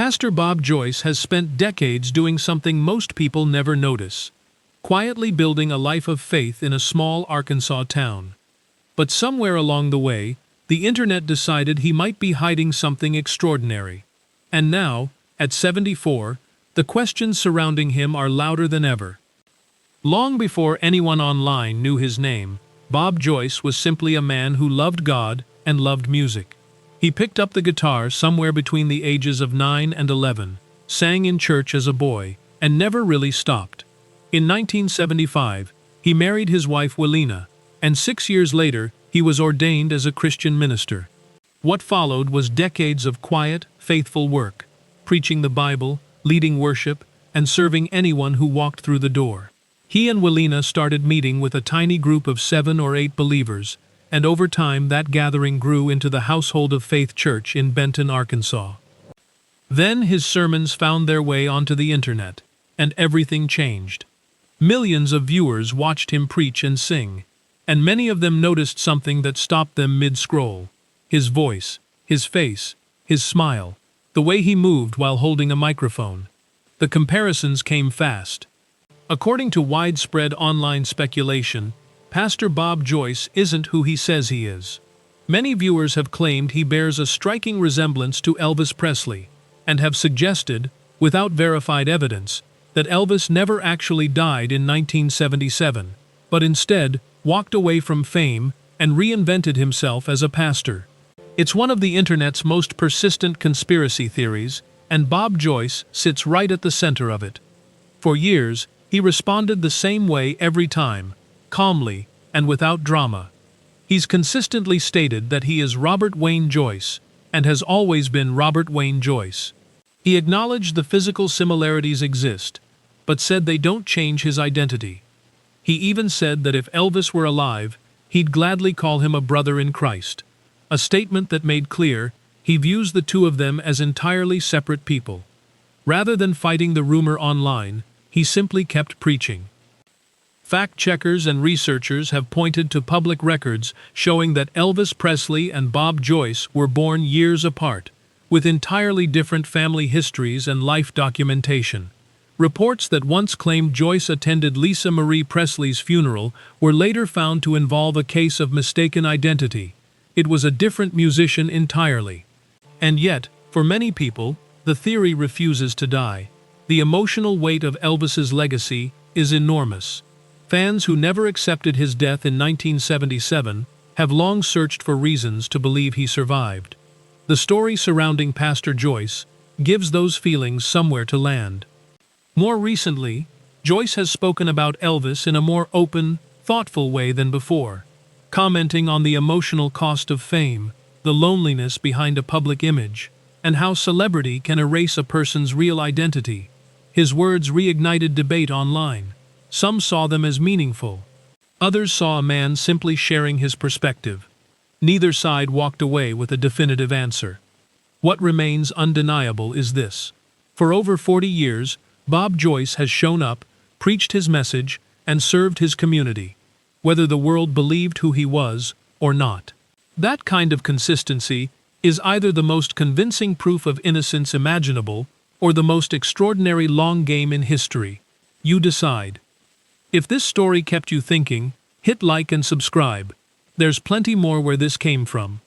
Pastor Bob Joyce has spent decades doing something most people never notice, quietly building a life of faith in a small Arkansas town. But somewhere along the way, the internet decided he might be hiding something extraordinary. And now, at 74, the questions surrounding him are louder than ever. Long before anyone online knew his name, Bob Joyce was simply a man who loved God and loved music. He picked up the guitar somewhere between the ages of 9 and 11, sang in church as a boy, and never really stopped. In 1975, he married his wife Willina, and 6 years later, he was ordained as a Christian minister. What followed was decades of quiet, faithful work, preaching the Bible, leading worship, and serving anyone who walked through the door. He and Willina started meeting with a tiny group of 7 or 8 believers, and over time that gathering grew into the Household of Faith Church in Benton, Arkansas. Then his sermons found their way onto the internet, and everything changed. Millions of viewers watched him preach and sing, and many of them noticed something that stopped them mid-scroll. His voice, his face, his smile, the way he moved while holding a microphone. The comparisons came fast. According to widespread online speculation, Pastor Bob Joyce isn't who he says he is. Many viewers have claimed he bears a striking resemblance to Elvis Presley, and have suggested, without verified evidence, that Elvis never actually died in 1977, but instead walked away from fame and reinvented himself as a pastor. It's one of the internet's most persistent conspiracy theories, and Bob Joyce sits right at the center of it. For years, he responded the same way every time, calmly and without drama. He's consistently stated that he is Robert Wayne Joyce, and has always been Robert Wayne Joyce. He acknowledged the physical similarities exist, but said they don't change his identity. He even said that if Elvis were alive, he'd gladly call him a brother in Christ, a statement that made clear he views the two of them as entirely separate people. Rather than fighting the rumor online, he simply kept preaching. Fact-checkers and researchers have pointed to public records showing that Elvis Presley and Bob Joyce were born years apart, with entirely different family histories and life documentation. Reports that once claimed Joyce attended Lisa Marie Presley's funeral were later found to involve a case of mistaken identity. It was a different musician entirely. And yet, for many people, the theory refuses to die. The emotional weight of Elvis's legacy is enormous. Fans who never accepted his death in 1977 have long searched for reasons to believe he survived. The story surrounding Pastor Joyce gives those feelings somewhere to land. More recently, Joyce has spoken about Elvis in a more open, thoughtful way than before, commenting on the emotional cost of fame, the loneliness behind a public image, and how celebrity can erase a person's real identity. His words reignited debate online. Some saw them as meaningful. Others saw a man simply sharing his perspective. Neither side walked away with a definitive answer. What remains undeniable is this. For over 40 years, Bob Joyce has shown up, preached his message, and served his community, whether the world believed who he was or not. That kind of consistency is either the most convincing proof of innocence imaginable or the most extraordinary long game in history. You decide. If this story kept you thinking, hit like and subscribe. There's plenty more where this came from.